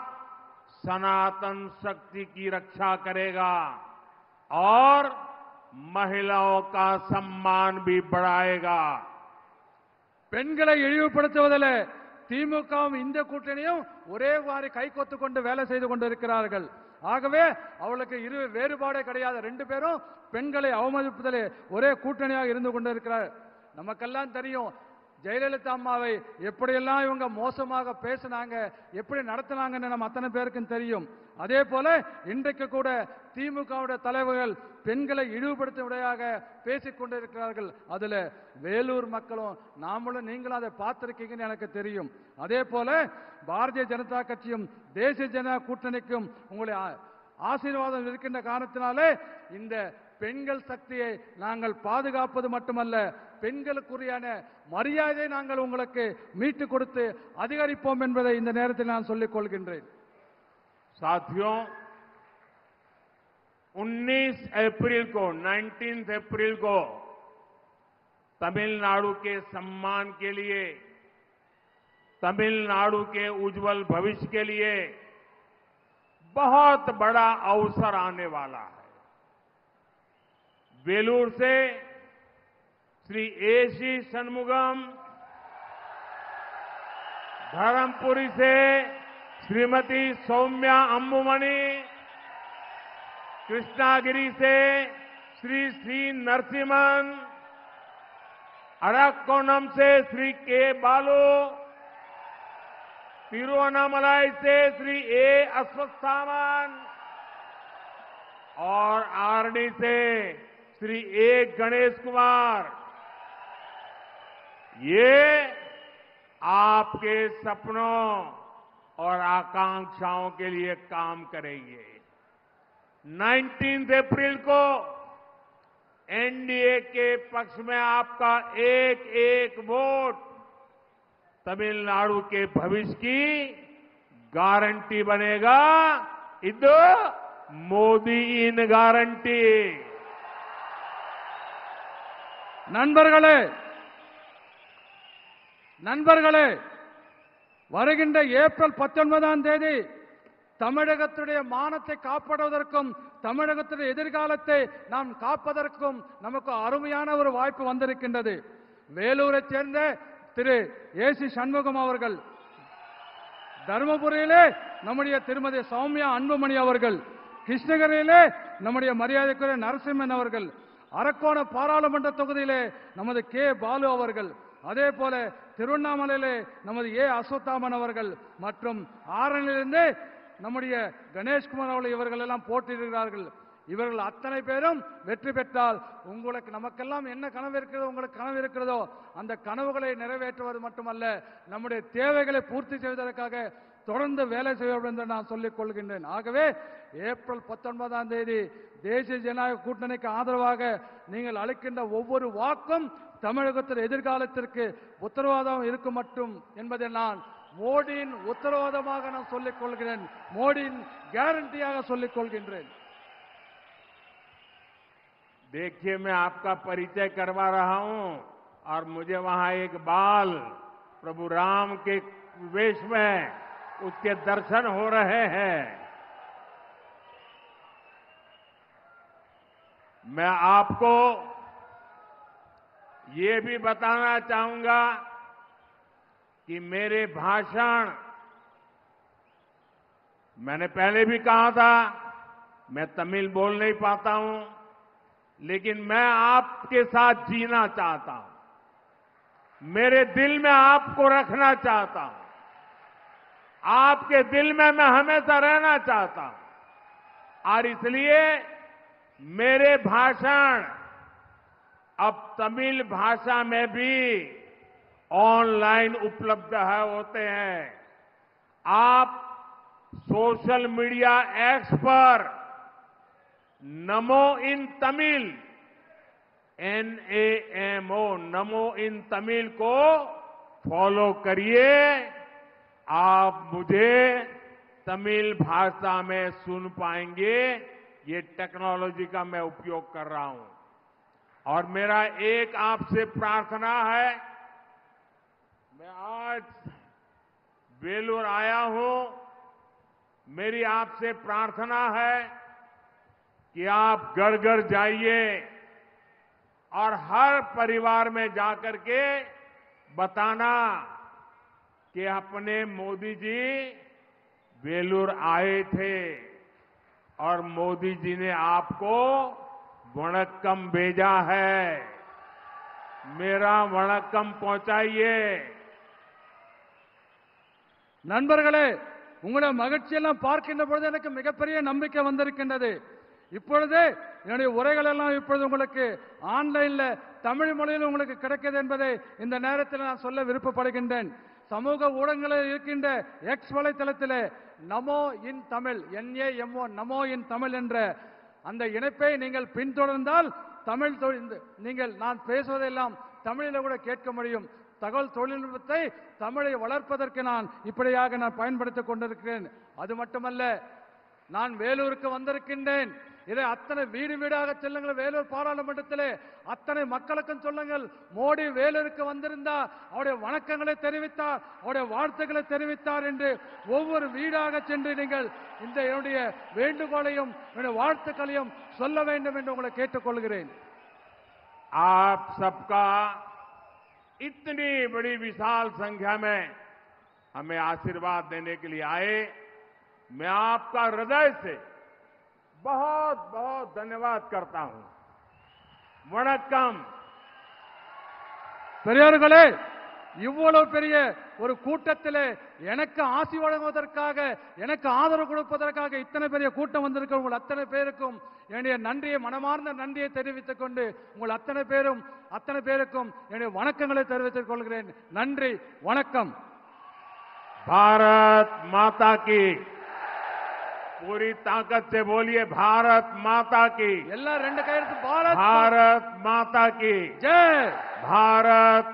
सनातन शक्ति की रक्षा करेगा और महिलाओं का सम्मान भी बढ़ाएगा।
பெண்களை இழிவுபடுத்துவதில் திமுகவும் இந்த கூட்டணியும் ஒரே வாரி கைகோத்து கொண்டு வேலை செய்து கொண்டிருக்கிறார்கள். ஆகவே அவளுக்கு இரு வேறுபாடே கிடையாது. ரெண்டு பேரும் பெண்களை அவமதிப்பதில் ஒரே கூட்டணியாக இருந்து கொண்டிருக்கிறார். நமக்கெல்லாம் தெரியும் ஜெயலலிதா அம்மாவை எப்படியெல்லாம் இவங்க மோசமாக பேசினாங்க, எப்படி நடத்தினாங்கன்னு நம்ம அத்தனை பேருக்கும் தெரியும். அதே போல இன்றைக்கு கூட திமுகவுடைய தலைவர்கள் பெண்களை இழிவுபடுத்துவதாக பேசிக் கொண்டிருக்கிறார்கள். அதுல வேலூர் மக்களும் நாமளும் நீங்களும் அதை பார்த்திருக்கீங்கன்னு எனக்கு தெரியும். அதே போல பாரதிய ஜனதா கட்சியும் தேசிய ஜனதா கூட்டணிக்கும் உங்களுடைய ஆசீர்வாதம் இருக்கின்ற காரணத்தினாலே இந்த பெண்கள் சக்தியை நாங்கள் பாதுகாப்பது மட்டுமல்ல, பெண்களுக்குரியான மரியாதையை நாங்கள் உங்களுக்கு மீட்டுக் கொடுத்து அதிகரிப்போம் என்பதை இந்த நேரத்தில் நான் சொல்லிக் கொள்கின்றேன்.
साथियों, 19 अप्रैल को तमिलनाडु के सम्मान के लिए, तमिलनाडु के उज्जवल भविष्य के लिए बहुत बड़ा अवसर आने वाला है। वेलूर से श्री एसी षणमुगम, धर्मपुरी से श्रीमती सौम्या अम्बुमणि, कृष्णागिरी से श्री श्री नरसिम्हन, अरक्कोणम से श्री के बालू, तिरुवन्नामलाई से श्री ए अश्वत्थामन और आरडी से श्री ए गणेश कुमार, ये आपके सपनों और आकांक्षाओं के लिए काम करेंगे। 19 अप्रैल को एनडीए के पक्ष में आपका एक एक वोट तमिलनाडु के भविष्य की गारंटी बनेगा। इदो मोदी इन गारंटी।
நண்பர்களே, வருகின்ற ஏப்ரல் 19ஆம் தேதி தமிழகத்துடைய மானத்தை காப்பாற்றுவதற்கும் தமிழகத்துடைய எதிர்காலத்தை நாம் காப்பதற்கும் நமக்கு அருமையான ஒரு வாய்ப்பு வந்திருக்கின்றது. வேலூரை சேர்ந்த திரு ஏசி ஷண்முகம் அவர்கள், தருமபுரியிலே நம்முடைய திருமதி சௌமியா அன்புமணி அவர்கள், கிருஷ்ணகிரியிலே நம்முடைய மரியாதைக்குரிய நரசிம்மன் அவர்கள், அரக்கோண பாராளுமன்ற தொகுதியிலே நமது கே பாலு அவர்கள், அதே போல திருவண்ணாமலையிலே நமது ஏ அஸ்வத்தாமன் அவர்கள் மற்றும் ஆரணிலிருந்து நம்முடைய கணேஷ்குமார் அவர்கள் இவர்கள் எல்லாம் போட்டியிடுகிறார்கள். இவர்கள் அத்தனை பேரும் வெற்றி பெற்றால் உங்களுக்கு நமக்கெல்லாம் என்ன கனவு இருக்கிறதோ, உங்களுக்கு கனவு இருக்கிறதோ அந்த கனவுகளை நிறைவேற்றுவது மட்டுமல்ல, நம்முடைய தேவைகளை பூர்த்தி செய்வதற்காக தொடர்ந்து வேலை செய்வோம் என்று நான் சொல்லிக் கொள்கின்றேன். ஆகவே ஏப்ரல் 19ஆம் தேதி தேசிய ஜனநாயக கூட்டணிக்கு ஆதரவாக நீங்கள் அளிக்கின்ற ஒவ்வொரு வாக்கும் தமிழகத்தின் எதிர்காலத்திற்கு உத்தரவாதம் இருக்கும் மட்டும் என்பதை நான் மோடியின் உத்தரவாதமாக நான் சொல்லிக் கொள்கிறேன், மோடியின் கேரண்டியாக சொல்லிக் கொள்கின்றேன்.
देखिए, मैं आपका परिचय करवा रहा हूं और मुझे वहां एक बाल प्रभु राम के वेश में उसके दर्शन हो रहे हैं। मैं आपको ये भी बताना चाहूंगा कि मेरे भाषण, मैंने पहले भी कहा था, मैं तमिल बोल नहीं पाता हूं, लेकिन मैं आपके साथ जीना चाहता हूं। मेरे दिल में आपको रखना चाहता हूं। आपके दिल में मैं हमेशा रहना चाहता हूं। और इसलिए मेरे भाषण अब तमिल भाषा में भी ऑनलाइन उपलब्ध होते हैं। आप सोशल मीडिया एक्स पर नमो इन तमिल, NAMO, नमो इन तमिल को फॉलो करिए। आप मुझे तमिल भाषा में सुन पाएंगे। ये टेक्नोलॉजी का मैं उपयोग कर रहा हूं। और मेरा एक आपसे प्रार्थना है, मैं आज वेलूर आया हूं, मेरी आपसे प्रार्थना है कि आप घर घर जाइए और हर परिवार में जाकर के बताना कि अपने मोदी जी वेलूर आए थे और मोदी जी ने आपको वणक्कम भेजा है। मेरा वणक्कम पहुंचाइए।
நண்பர்களே, உங்களுடைய மகிழ்ச்சியெல்லாம் பார்க்கின்ற பொழுது எனக்கு மிகப்பெரிய நம்பிக்கை வந்திருக்கின்றது. இப்பொழுது என்னுடைய உரைகள் எல்லாம் இப்பொழுது உங்களுக்கு ஆன்லைன்ல தமிழ் மொழியில் உங்களுக்கு கிடைக்கிறது என்பதை இந்த நேரத்தில் நான் சொல்ல விருப்பப்படுகின்றேன். சமூக ஊடகங்களில் இருக்கின்ற எக்ஸ் வலைத்தளத்திலே நமோ இன் தமிழ், NAMO, நமோ இன் தமிழ் என்ற அந்த இணைப்பை நீங்கள் பின்தொடர்ந்தால் தமிழ் நீங்கள் நான் பேசுவதெல்லாம் தமிழில் கூட கேட்க முடியும். தகவல் தொழில்நுட்பத்தை தமிழை வளர்ப்பதற்கு நான் இப்படியாக நான் பயன்படுத்திக் கொண்டிருக்கிறேன். அது மட்டுமல்ல, நான் வேலூருக்கு வந்திருக்கின்றேன். இதை அத்தனை வீடு வீடாக செல்லுங்கள். வேலூர் பாராளுமன்றத்திலே அத்தனை மக்களுக்கும் சொல்லுங்கள், மோடி வேலூருக்கு வந்திருந்தார், அவருடைய வணக்கங்களை தெரிவித்தார், அவருடைய வாழ்த்துக்களை தெரிவித்தார் என்று ஒவ்வொரு வீடாக சென்று நீங்கள் இந்த என்னுடைய வேண்டுகோளையும் என்னுடைய வாழ்த்துக்களையும் சொல்ல வேண்டும் என்று உங்களை கேட்டுக்கொள்கிறேன்.
आप सबका इतनी बड़ी विशाल संख्या में हमें आशीर्वाद देने के लिए आए, मैं आपका हृदय से बहुत बहुत धन्यवाद करता हूं। वणक्कम।
பெரியோர்களே, இவ்வளவு பெரிய ஒரு கூட்டத்திலே எனக்கு ஆசி வழங்குவதற்காக, எனக்கு ஆதரவு கொடுப்பதற்காக இத்தனை பெரிய கூட்டம் வந்திருக்க உங்கள் அத்தனை பேருக்கும் என்னுடைய நன்றியை, மனமார்ந்த நன்றியை தெரிவித்துக் கொண்டு உங்கள் அத்தனை பேருக்கும் என்னுடைய வணக்கங்களை தெரிவித்துக் கொள்கிறேன். நன்றி, வணக்கம்.
भारत माता की। पूरी ताकत से बोलिए, भारत माता की।
எல்லாரும் ரெண்டு கையெழுத்து. பாரத்
भारत माता की
ஜெய்.
भारत